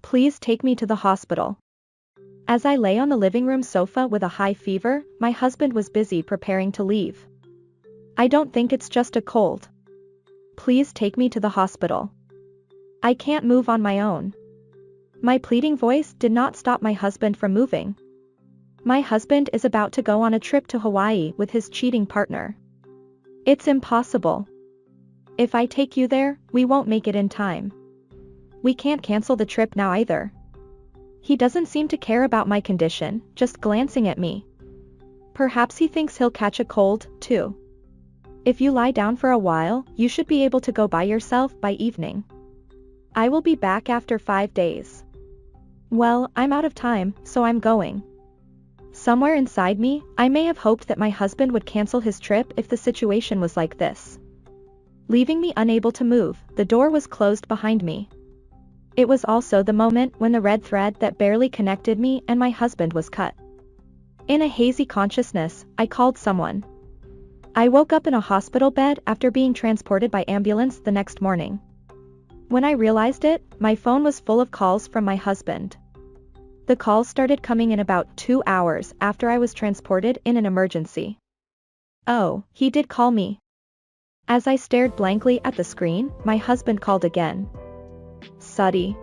Please take me to the hospital. As I lay on the living room sofa with a high fever, my husband was busy preparing to leave. I don't think it's just a cold. Please take me to the hospital. I can't move on my own. My pleading voice did not stop my husband from moving. My husband is about to go on a trip to Hawaii with his cheating partner. It's impossible. If I take you there, we won't make it in time. We can't cancel the trip now either. He doesn't seem to care about my condition, just glancing at me. Perhaps he thinks he'll catch a cold, too. If you lie down for a while, you should be able to go by yourself by evening. I will be back after 5 days. Well, I'm out of time, so I'm going. Somewhere inside me, I may have hoped that my husband would cancel his trip if the situation was like this. Leaving me unable to move, the door was closed behind me. It was also the moment when the red thread that barely connected me and my husband was cut. In a hazy consciousness, I called someone. I woke up in a hospital bed after being transported by ambulance the next morning. When I realized it, my phone was full of calls from my husband. The calls started coming in about 2 hours after I was transported in an emergency. Oh, he did call me. As I stared blankly at the screen, my husband called again. Suddy.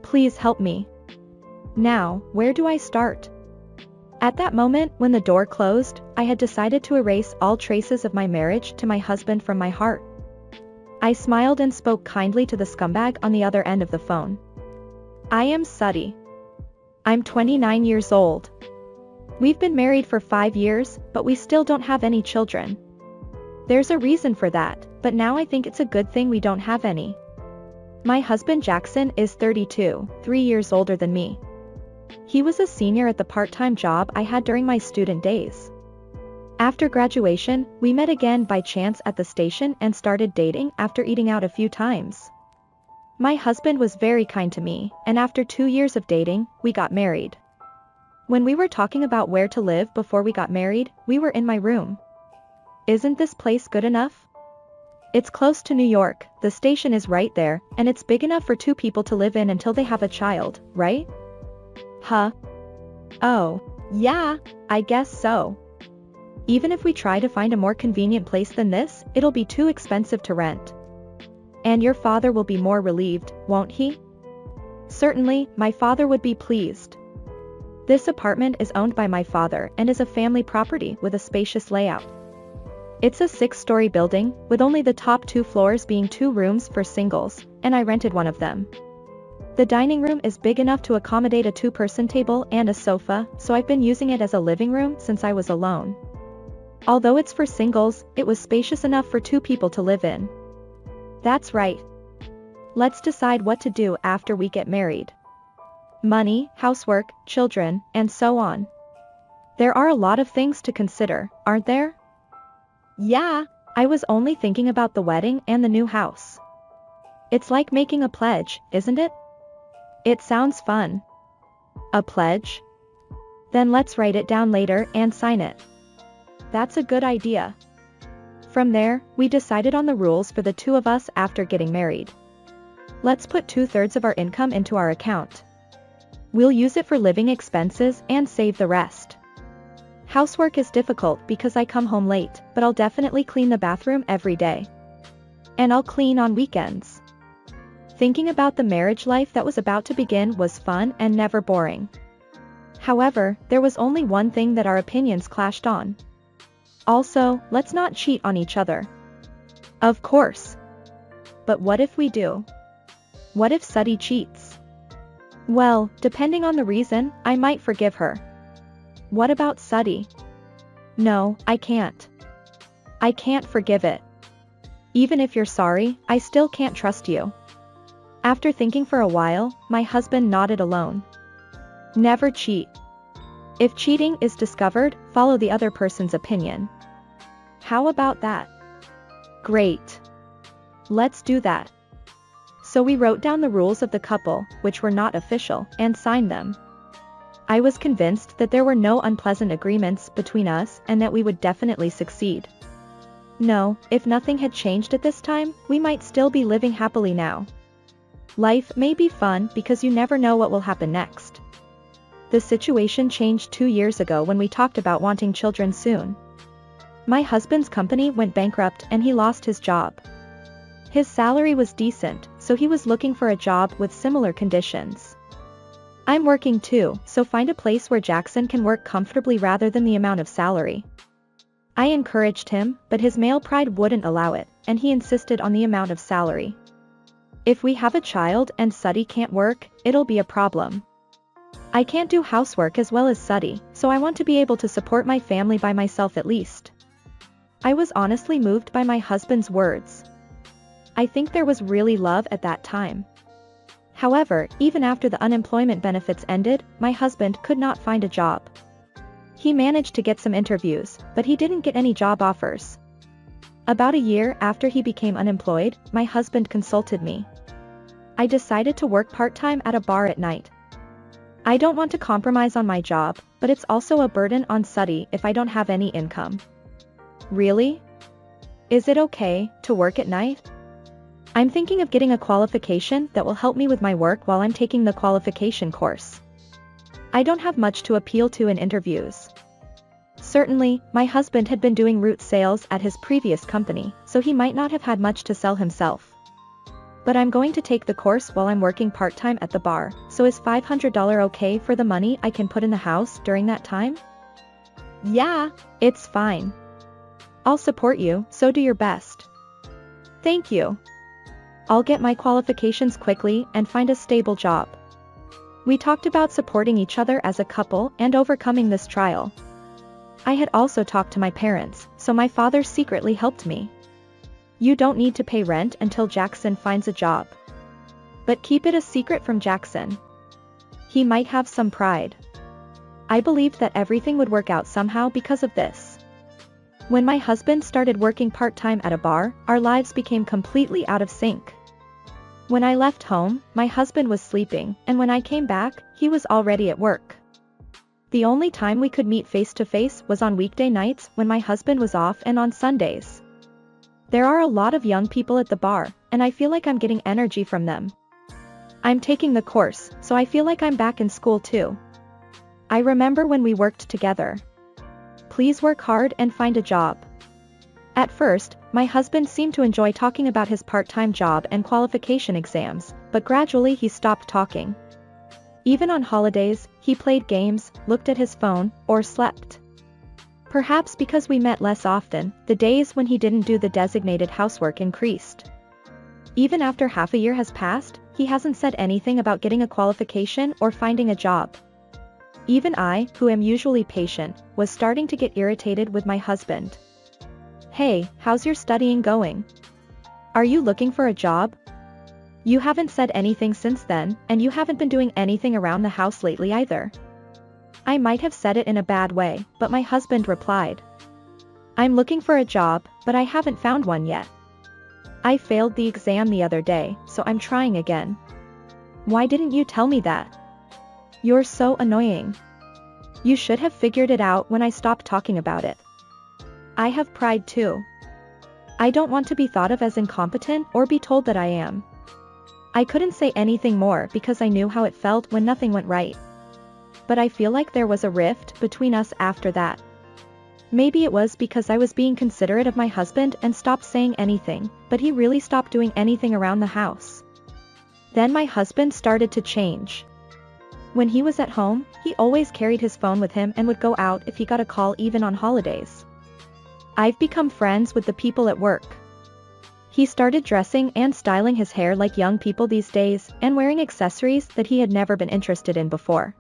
Please help me. Now, where do I start? At that moment, when the door closed, I had decided to erase all traces of my marriage to my husband from my heart. I smiled and spoke kindly to the scumbag on the other end of the phone. I am Suddy. I'm 29 years old. We've been married for 5 years, but we still don't have any children. There's a reason for that, but now I think it's a good thing we don't have any. My husband Jackson is 32, 3 years older than me. He was a senior at the part-time job I had during my student days. After graduation, we met again by chance at the station and started dating after eating out a few times. My husband was very kind to me, and after 2 years of dating, we got married. When we were talking about where to live before we got married, we were in my room. Isn't this place good enough? It's close to New York, the station is right there, and it's big enough for 2 people to live in until they have a child, right? Huh? Oh, yeah, I guess so. Even if we try to find a more convenient place than this, it'll be too expensive to rent. And your father will be more relieved, won't he? Certainly, my father would be pleased. This apartment is owned by my father and is a family property with a spacious layout. It's a 6-story building, with only the top 2 floors being 2 rooms for singles, and I rented one of them. The dining room is big enough to accommodate a 2-person table and a sofa, so I've been using it as a living room since I was alone. Although it's for singles, it was spacious enough for 2 people to live in. That's right. Let's decide what to do after we get married. Money, housework, children, and so on. There are a lot of things to consider, aren't there? Yeah, I was only thinking about the wedding and the new house. It's like making a pledge, isn't it? It sounds fun. A pledge? Then let's write it down later and sign it. That's a good idea. From there, we decided on the rules for the 2 of us after getting married. Let's put 2/3 of our income into our account. We'll use it for living expenses and save the rest. Housework is difficult because I come home late, but I'll definitely clean the bathroom every day. And I'll clean on weekends. Thinking about the marriage life that was about to begin was fun and never boring. However, there was only one thing that our opinions clashed on. Also, let's not cheat on each other. Of course. But what if we do? What if Suddy cheats? Well, depending on the reason, I might forgive her. What about Suddy? No, I can't. I can't forgive it. Even if you're sorry, I still can't trust you. After thinking for a while, my husband nodded alone. Never cheat. If cheating is discovered, follow the other person's opinion. How about that? Great. Let's do that. So we wrote down the rules of the couple, which were not official, and signed them. I was convinced that there were no unpleasant agreements between us and that we would definitely succeed. No, if nothing had changed at this time, we might still be living happily now. Life may be fun because you never know what will happen next. The situation changed 2 years ago when we talked about wanting children soon. My husband's company went bankrupt and he lost his job. His salary was decent, so he was looking for a job with similar conditions. I'm working too, so find a place where Jackson can work comfortably rather than the amount of salary. I encouraged him, but his male pride wouldn't allow it, and he insisted on the amount of salary. If we have a child and Suddy can't work, it'll be a problem. I can't do housework as well as Suddy, so I want to be able to support my family by myself at least. I was honestly moved by my husband's words. I think there was really love at that time. However, even after the unemployment benefits ended, my husband could not find a job. He managed to get some interviews, but he didn't get any job offers. About a year after he became unemployed, my husband consulted me. I decided to work part-time at a bar at night. I don't want to compromise on my job, but it's also a burden on Suddy if I don't have any income. Really? Is it okay to work at night? I'm thinking of getting a qualification that will help me with my work while I'm taking the qualification course. I don't have much to appeal to in interviews. Certainly, my husband had been doing route sales at his previous company, so he might not have had much to sell himself. But I'm going to take the course while I'm working part-time at the bar, so is $500 okay for the money I can put in the house during that time? Yeah, it's fine. I'll support you, so do your best. Thank you. I'll get my qualifications quickly and find a stable job. We talked about supporting each other as a couple and overcoming this trial. I had also talked to my parents, so my father secretly helped me. You don't need to pay rent until Jackson finds a job. But keep it a secret from Jackson. He might have some pride. I believed that everything would work out somehow because of this. When my husband started working part-time at a bar, our lives became completely out of sync. When I left home, my husband was sleeping, and when I came back, he was already at work. The only time we could meet face-to-face was on weekday nights when my husband was off and on Sundays. There are a lot of young people at the bar, and I feel like I'm getting energy from them. I'm taking the course, so I feel like I'm back in school too. I remember when we worked together. Please work hard and find a job. At first, my husband seemed to enjoy talking about his part-time job and qualification exams, but gradually he stopped talking. Even on holidays, he played games, looked at his phone, or slept. Perhaps because we met less often, the days when he didn't do the designated housework increased. Even after half a year has passed, he hasn't said anything about getting a qualification or finding a job. Even I, who am usually patient, was starting to get irritated with my husband. Hey, how's your studying going? Are you looking for a job? You haven't said anything since then, and you haven't been doing anything around the house lately either. I might have said it in a bad way, but my husband replied. I'm looking for a job, but I haven't found one yet. I failed the exam the other day, so I'm trying again. Why didn't you tell me that? You're so annoying. You should have figured it out when I stopped talking about it. I have pride too. I don't want to be thought of as incompetent or be told that I am. I couldn't say anything more because I knew how it felt when nothing went right. But I feel like there was a rift between us after that. Maybe it was because I was being considerate of my husband and stopped saying anything, but he really stopped doing anything around the house. Then my husband started to change. When he was at home, he always carried his phone with him and would go out if he got a call even on holidays. I've become friends with the people at work. He started dressing and styling his hair like young people these days, and wearing accessories that he had never been interested in before.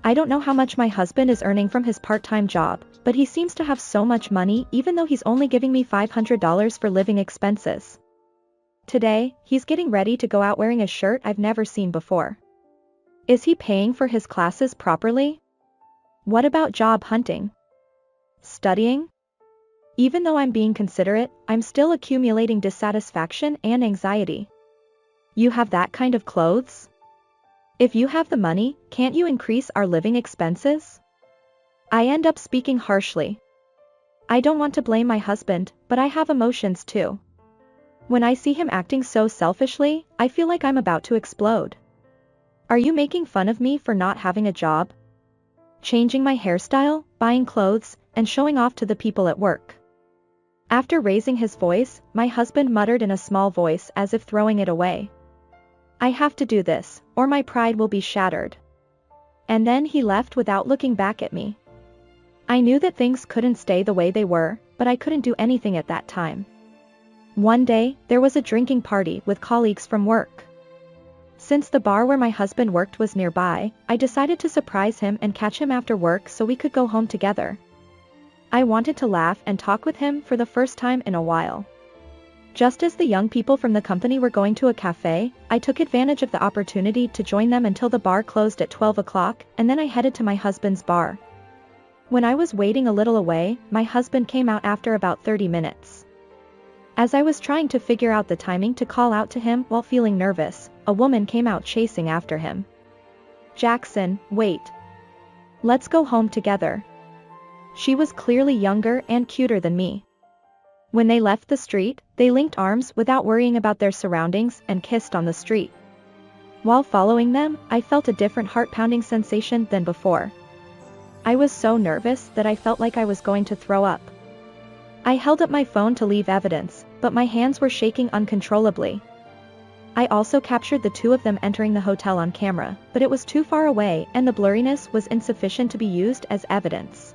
I don't know how much my husband is earning from his part-time job, but he seems to have so much money even though he's only giving me $500 for living expenses. Today, he's getting ready to go out wearing a shirt I've never seen before. Is he paying for his classes properly? What about job hunting? Studying? Even though I'm being considerate, I'm still accumulating dissatisfaction and anxiety. You have that kind of clothes? If you have the money, can't you increase our living expenses? I end up speaking harshly. I don't want to blame my husband, but I have emotions too. When I see him acting so selfishly, I feel like I'm about to explode. Are you making fun of me for not having a job? Changing my hairstyle, buying clothes, and showing off to the people at work. After raising his voice, my husband muttered in a small voice as if throwing it away. I have to do this, or my pride will be shattered. And then he left without looking back at me. I knew that things couldn't stay the way they were, but I couldn't do anything at that time. One day, there was a drinking party with colleagues from work. Since the bar where my husband worked was nearby, I decided to surprise him and catch him after work so we could go home together. I wanted to laugh and talk with him for the first time in a while. Just as the young people from the company were going to a cafe, I took advantage of the opportunity to join them until the bar closed at 12 o'clock, and then I headed to my husband's bar. When I was waiting a little away, my husband came out after about 30 minutes. As I was trying to figure out the timing to call out to him while feeling nervous, a woman came out chasing after him. Jackson, wait. Let's go home together. She was clearly younger and cuter than me. When they left the street, they linked arms without worrying about their surroundings and kissed on the street. While following them, I felt a different heart-pounding sensation than before. I was so nervous that I felt like I was going to throw up. I held up my phone to leave evidence, but my hands were shaking uncontrollably. I also captured the two of them entering the hotel on camera, but it was too far away and the blurriness was insufficient to be used as evidence.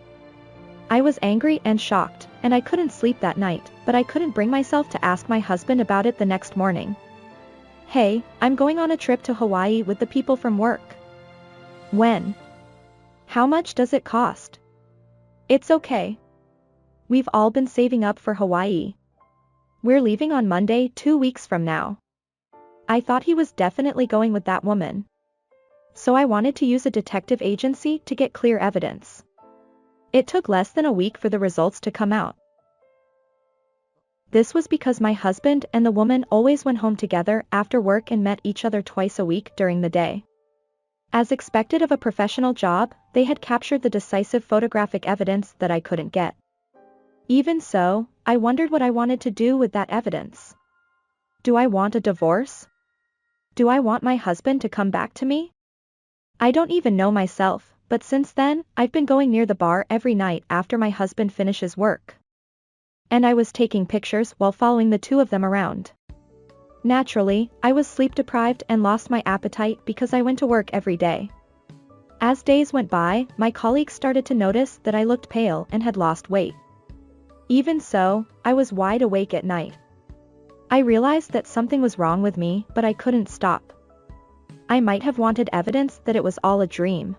I was angry and shocked, and I couldn't sleep that night, but I couldn't bring myself to ask my husband about it the next morning. Hey, I'm going on a trip to Hawaii with the people from work. When? How much does it cost? It's okay. We've all been saving up for Hawaii. We're leaving on Monday, 2 weeks from now. I thought he was definitely going with that woman. So I wanted to use a detective agency to get clear evidence. It took less than a week for the results to come out. This was because my husband and the woman always went home together after work and met each other twice a week during the day. As expected of a professional job, they had captured the decisive photographic evidence that I couldn't get. Even so, I wondered what I wanted to do with that evidence. Do I want a divorce? Do I want my husband to come back to me? I don't even know myself, but since then, I've been going near the bar every night after my husband finishes work. And I was taking pictures while following the two of them around. Naturally, I was sleep deprived and lost my appetite because I went to work every day. As days went by, my colleagues started to notice that I looked pale and had lost weight. Even so, I was wide awake at night. I realized that something was wrong with me, but I couldn't stop. I might have wanted evidence that it was all a dream.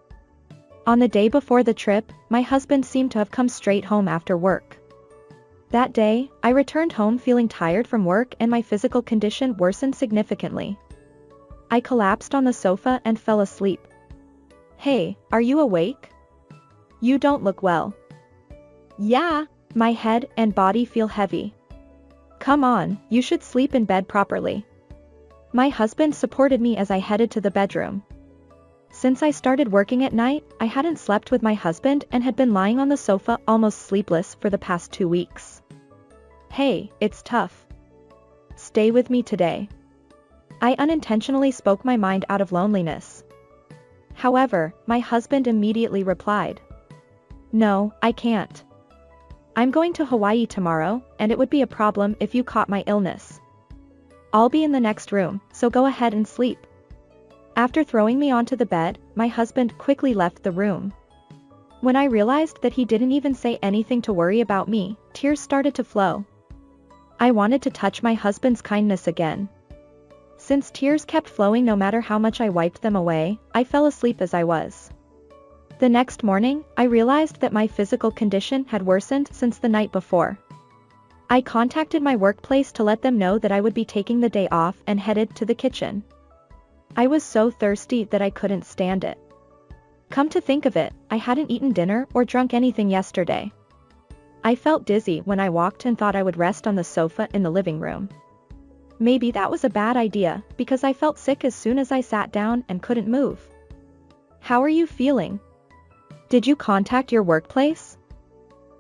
On the day before the trip, my husband seemed to have come straight home after work. That day, I returned home feeling tired from work and my physical condition worsened significantly. I collapsed on the sofa and fell asleep. Hey, are you awake? You don't look well. Yeah, my head and body feel heavy. Come on, you should sleep in bed properly. My husband supported me as I headed to the bedroom. Since I started working at night, I hadn't slept with my husband and had been lying on the sofa almost sleepless for the past 2 weeks. Hey, it's tough. Stay with me today. I unintentionally spoke my mind out of loneliness. However, my husband immediately replied. No, I can't. I'm going to Hawaii tomorrow, and it would be a problem if you caught my illness. I'll be in the next room, so go ahead and sleep. After throwing me onto the bed, my husband quickly left the room. When I realized that he didn't even say anything to worry about me, tears started to flow. I wanted to touch my husband's kindness again. Since tears kept flowing no matter how much I wiped them away, I fell asleep as I was. The next morning, I realized that my physical condition had worsened since the night before. I contacted my workplace to let them know that I would be taking the day off and headed to the kitchen. I was so thirsty that I couldn't stand it. Come to think of it, I hadn't eaten dinner or drunk anything yesterday. I felt dizzy when I walked and thought I would rest on the sofa in the living room. Maybe that was a bad idea, because I felt sick as soon as I sat down and couldn't move. How are you feeling? Did you contact your workplace?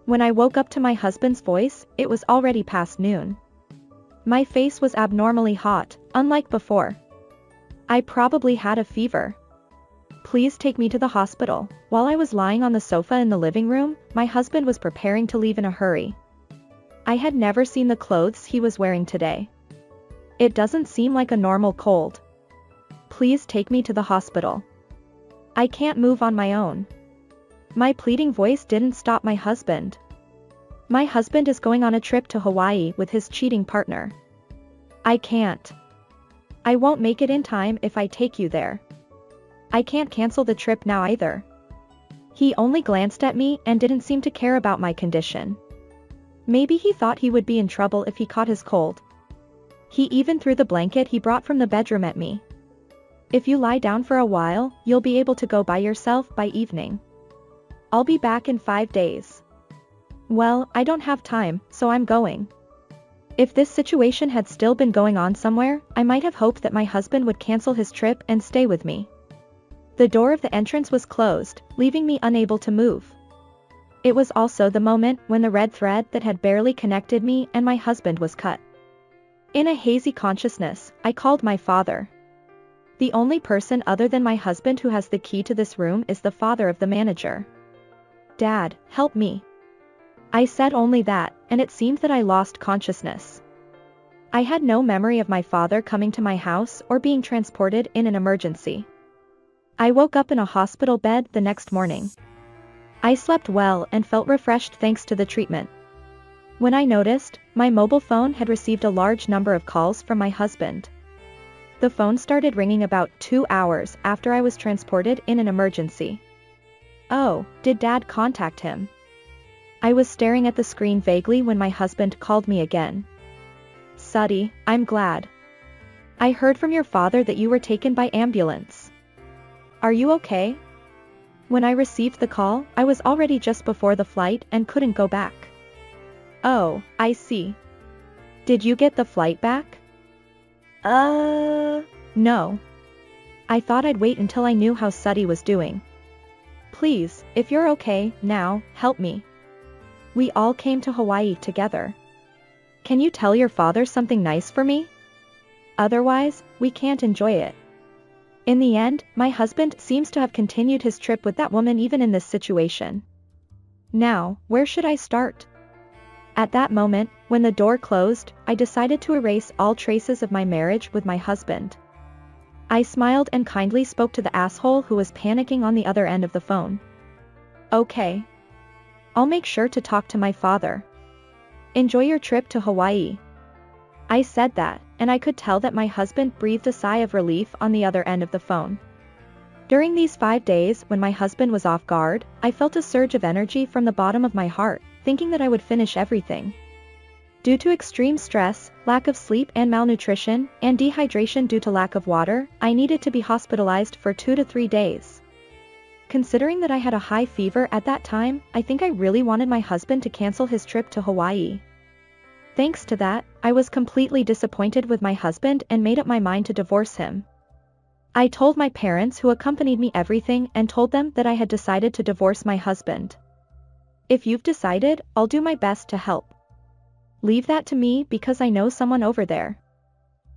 When I woke up to my husband's voice, it was already past noon. My face was abnormally hot, unlike before. I probably had a fever. Please take me to the hospital. While I was lying on the sofa in the living room, my husband was preparing to leave in a hurry. I had never seen the clothes he was wearing today. It doesn't seem like a normal cold. Please take me to the hospital. I can't move on my own. My pleading voice didn't stop my husband. My husband is going on a trip to Hawaii with his cheating partner. I can't. I won't make it in time if I take you there. I can't cancel the trip now either. He only glanced at me and didn't seem to care about my condition. Maybe he thought he would be in trouble if he caught his cold. He even threw the blanket he brought from the bedroom at me. If you lie down for a while, you'll be able to go by yourself by evening. I'll be back in 5 days. Well, I don't have time, so I'm going. If this situation had still been going on somewhere, I might have hoped that my husband would cancel his trip and stay with me. The door of the entrance was closed, leaving me unable to move. It was also the moment when the red thread that had barely connected me and my husband was cut. In a hazy consciousness, I called my father. The only person other than my husband who has the key to this room is the father of the manager. Dad, help me. I said only that, and it seemed that I lost consciousness. I had no memory of my father coming to my house or being transported in an emergency. I woke up in a hospital bed the next morning. I slept well and felt refreshed thanks to the treatment. When I noticed, my mobile phone had received a large number of calls from my husband. The phone started ringing about 2 hours after I was transported in an emergency. Oh, did Dad contact him? I was staring at the screen vaguely when my husband called me again. Suddy, I'm glad. I heard from your father that you were taken by ambulance. Are you okay? When I received the call, I was already just before the flight and couldn't go back. Oh, I see. Did you get the flight back? No. I thought I'd wait until I knew how Suddy was doing. Please, if you're okay, now, help me. We all came to Hawaii together. Can you tell your father something nice for me? Otherwise, we can't enjoy it. In the end, my husband seems to have continued his trip with that woman even in this situation. Now, where should I start? At that moment, when the door closed, I decided to erase all traces of my marriage with my husband. I smiled and kindly spoke to the asshole who was panicking on the other end of the phone. Okay. I'll make sure to talk to my father. Enjoy your trip to Hawaii. I said that, and I could tell that my husband breathed a sigh of relief on the other end of the phone. During these 5 days when my husband was off guard, I felt a surge of energy from the bottom of my heart, thinking that I would finish everything. Due to extreme stress, lack of sleep and malnutrition, and dehydration due to lack of water, I needed to be hospitalized for 2 to 3 days. Considering that I had a high fever at that time, I think I really wanted my husband to cancel his trip to Hawaii. Thanks to that, I was completely disappointed with my husband and made up my mind to divorce him. I told my parents who accompanied me everything and told them that I had decided to divorce my husband. If you've decided, I'll do my best to help. Leave that to me because I know someone over there.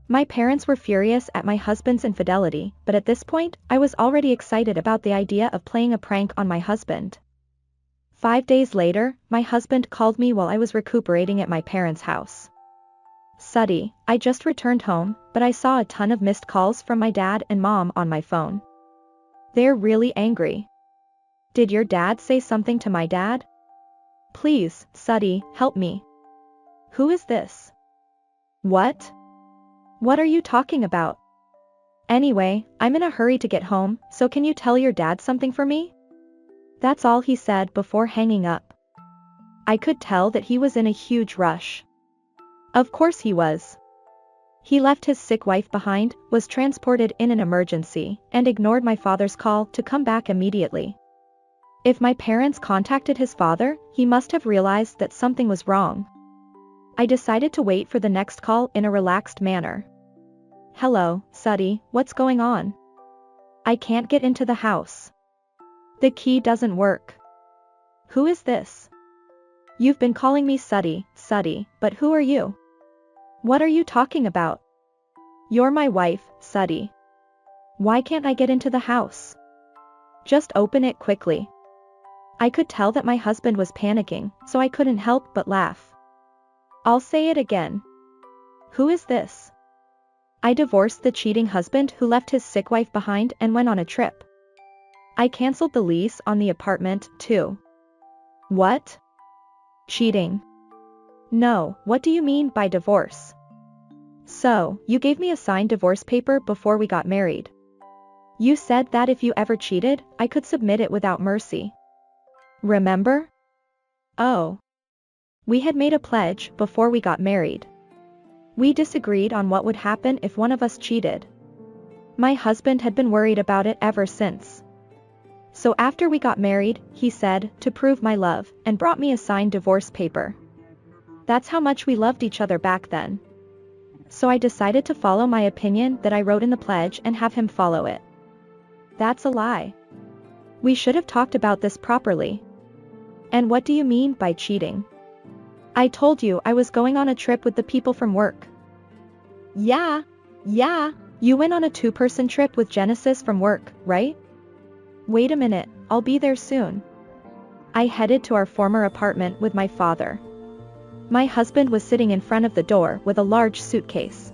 My parents were furious at my husband's infidelity, but at this point, I was already excited about the idea of playing a prank on my husband. 5 days later, my husband called me while I was recuperating at my parents' house. Suddy, I just returned home, but I saw a ton of missed calls from my dad and mom on my phone. They're really angry. Did your dad say something to my dad? Please, Suddy, help me. Who is this? What? What are you talking about? Anyway, I'm in a hurry to get home, so can you tell your dad something for me? That's all he said before hanging up. I could tell that he was in a huge rush. Of course he was. He left his sick wife behind, was transported in an emergency, and ignored my father's call to come back immediately. If my parents contacted his father, he must have realized that something was wrong. I decided to wait for the next call in a relaxed manner. Hello, Suddy, what's going on? I can't get into the house. The key doesn't work. Who is this? You've been calling me Suddy, but who are you? What are you talking about? You're my wife, Suddy. Why can't I get into the house? Just open it quickly. I could tell that my husband was panicking, so I couldn't help but laugh. I'll say it again. Who is this? I divorced the cheating husband who left his sick wife behind and went on a trip. I canceled the lease on the apartment, too. What? Cheating? No, what do you mean by divorce? So, you gave me a signed divorce paper before we got married. You said that if you ever cheated, I could submit it without mercy. Remember? Oh. We had made a pledge before we got married. We disagreed on what would happen if one of us cheated. My husband had been worried about it ever since. So after we got married, he said, to prove my love, and brought me a signed divorce paper. That's how much we loved each other back then. So I decided to follow my opinion that I wrote in the pledge and have him follow it. That's a lie. We should have talked about this properly. And what do you mean by cheating? I told you I was going on a trip with the people from work. Yeah, you went on a 2-person trip with Genesis from work, right? Wait a minute, I'll be there soon. I headed to our former apartment with my father. My husband was sitting in front of the door with a large suitcase.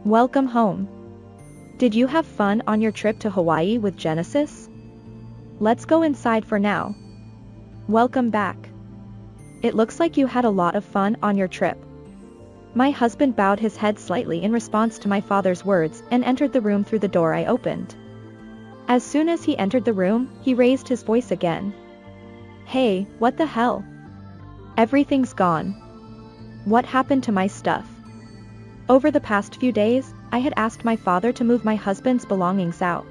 Welcome home. Did you have fun on your trip to Hawaii with Genesis? Let's go inside for now. Welcome back. It looks like you had a lot of fun on your trip. My husband bowed his head slightly in response to my father's words and entered the room through the door I opened. As soon as he entered the room, he raised his voice again. Hey, what the hell? Everything's gone. What happened to my stuff? Over the past few days, I had asked my father to move my husband's belongings out.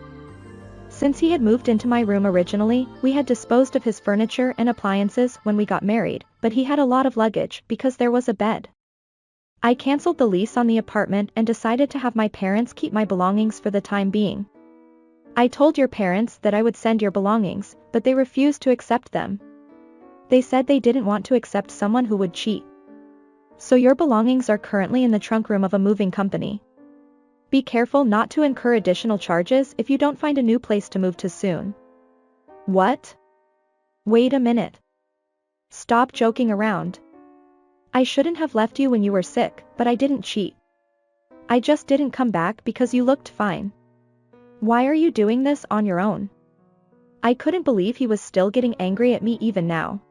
Since he had moved into my room originally, we had disposed of his furniture and appliances when we got married, but he had a lot of luggage because there was a bed. I canceled the lease on the apartment and decided to have my parents keep my belongings for the time being. I told your parents that I would send your belongings, but they refused to accept them. They said they didn't want to accept someone who would cheat. So your belongings are currently in the trunk room of a moving company. Be careful not to incur additional charges if you don't find a new place to move to soon. What? Wait a minute. Stop joking around. I shouldn't have left you when you were sick, but I didn't cheat. I just didn't come back because you looked fine. Why are you doing this on your own? I couldn't believe he was still getting angry at me even now.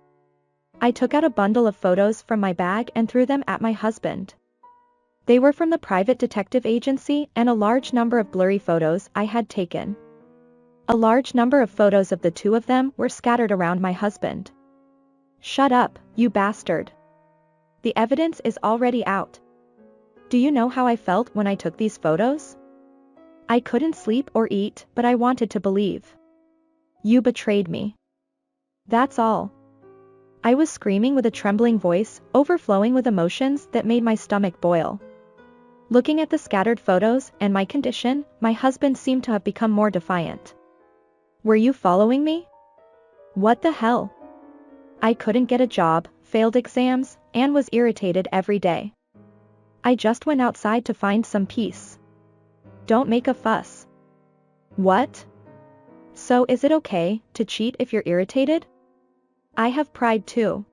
I took out a bundle of photos from my bag and threw them at my husband. They were from the private detective agency and a large number of blurry photos I had taken. A large number of photos of the two of them were scattered around my husband. Shut up, you bastard. The evidence is already out. Do you know how I felt when I took these photos? I couldn't sleep or eat, but I wanted to believe. You betrayed me. That's all. I was screaming with a trembling voice, overflowing with emotions that made my stomach boil. Looking at the scattered photos and my condition, my husband seemed to have become more defiant. Were you following me? What the hell? I couldn't get a job, failed exams, and was irritated every day. I just went outside to find some peace. Don't make a fuss. What? So is it okay to cheat if you're irritated? I have pride too.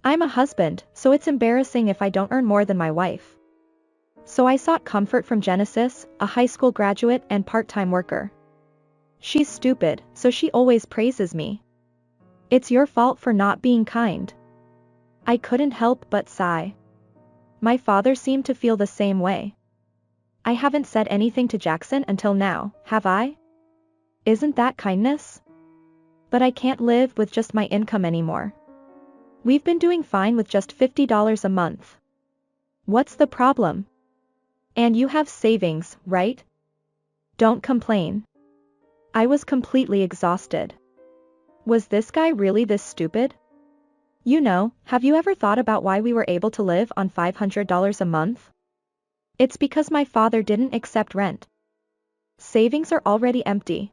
I'm a husband, so it's embarrassing if I don't earn more than my wife. So I sought comfort from Genesis, a high school graduate and part-time worker. She's stupid, so she always praises me. It's your fault for not being kind. I couldn't help but sigh. My father seemed to feel the same way. I haven't said anything to Jackson until now, have I? Isn't that kindness? But I can't live with just my income anymore. We've been doing fine with just $50 a month. What's the problem? And you have savings, right? Don't complain. I was completely exhausted. Was this guy really this stupid? You know, have you ever thought about why we were able to live on $500 a month? It's because my father didn't accept rent. Savings are already empty.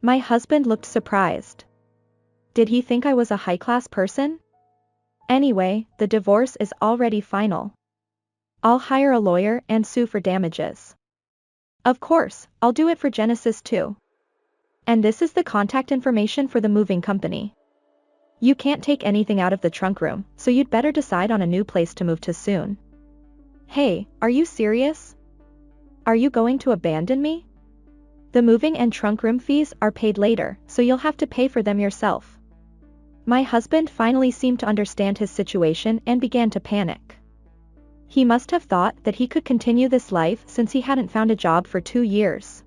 My husband looked surprised. Did he think I was a high-class person? Anyway, the divorce is already final. I'll hire a lawyer and sue for damages. Of course, I'll do it for Genesis too. And this is the contact information for the moving company. You can't take anything out of the trunk room, so you'd better decide on a new place to move to soon. Hey, are you serious? Are you going to abandon me? The moving and trunk room fees are paid later, so you'll have to pay for them yourself. My husband finally seemed to understand his situation and began to panic. He must have thought that he could continue this life since he hadn't found a job for 2 years.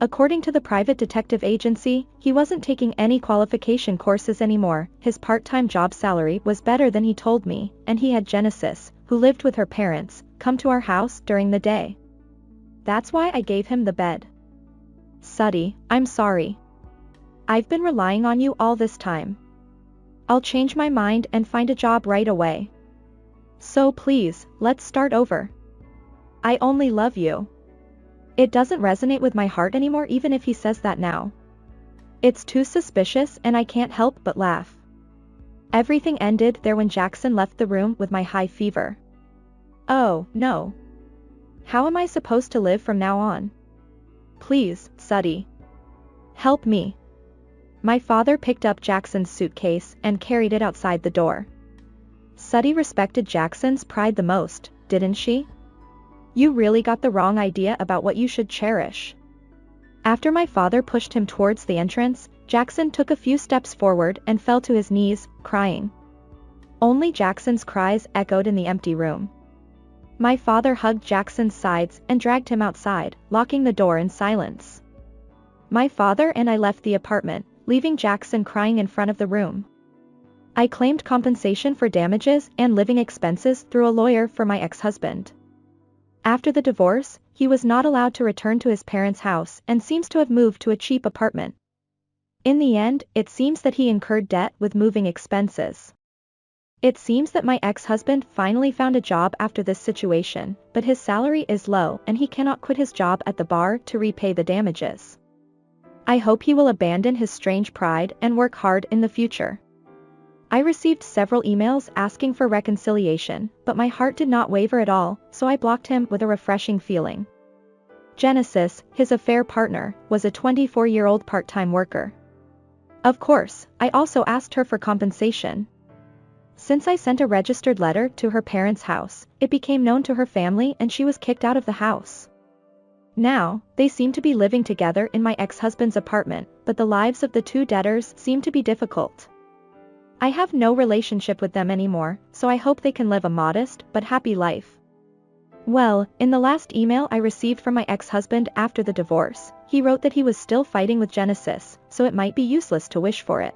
According to the private detective agency, he wasn't taking any qualification courses anymore, his part-time job salary was better than he told me, and he had Genesis, who lived with her parents, come to our house during the day. That's why I gave him the bed. Suddy, I'm sorry. I've been relying on you all this time. I'll change my mind and find a job right away. So please, let's start over. I only love you. It doesn't resonate with my heart anymore even if he says that now. It's too suspicious and I can't help but laugh. Everything ended there when Jackson left the room with my high fever. Oh, no. How am I supposed to live from now on? Please, Suddy. Help me. My father picked up Jackson's suitcase and carried it outside the door. Suddy respected Jackson's pride the most, didn't she? You really got the wrong idea about what you should cherish. After my father pushed him towards the entrance, Jackson took a few steps forward and fell to his knees, crying. Only Jackson's cries echoed in the empty room. My father hugged Jackson's sides and dragged him outside, locking the door in silence. My father and I left the apartment, leaving Jackson crying in front of the room. I claimed compensation for damages and living expenses through a lawyer for my ex-husband. After the divorce, he was not allowed to return to his parents' house and seems to have moved to a cheap apartment. In the end, it seems that he incurred debt with moving expenses. It seems that my ex-husband finally found a job after this situation, but his salary is low and he cannot quit his job at the bar to repay the damages. I hope he will abandon his strange pride and work hard in the future. I received several emails asking for reconciliation, but my heart did not waver at all, so I blocked him with a refreshing feeling. Genesis, his affair partner, was a 24-year-old part-time worker. Of course, I also asked her for compensation. Since I sent a registered letter to her parents' house, it became known to her family and she was kicked out of the house. Now, they seem to be living together in my ex-husband's apartment, but the lives of the two debtors seem to be difficult. I have no relationship with them anymore, so I hope they can live a modest but happy life. Well, in the last email I received from my ex-husband after the divorce, he wrote that he was still fighting with Genesis, so it might be useless to wish for it.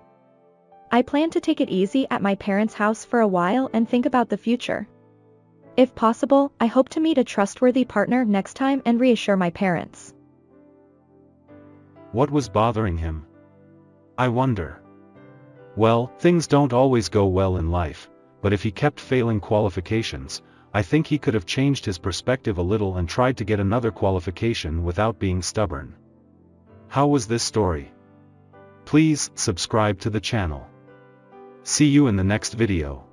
I plan to take it easy at my parents' house for a while and think about the future. If possible, I hope to meet a trustworthy partner next time and reassure my parents. What was bothering him? I wonder. Well, things don't always go well in life, but if he kept failing qualifications, I think he could have changed his perspective a little and tried to get another qualification without being stubborn. How was this story? Please subscribe to the channel. See you in the next video.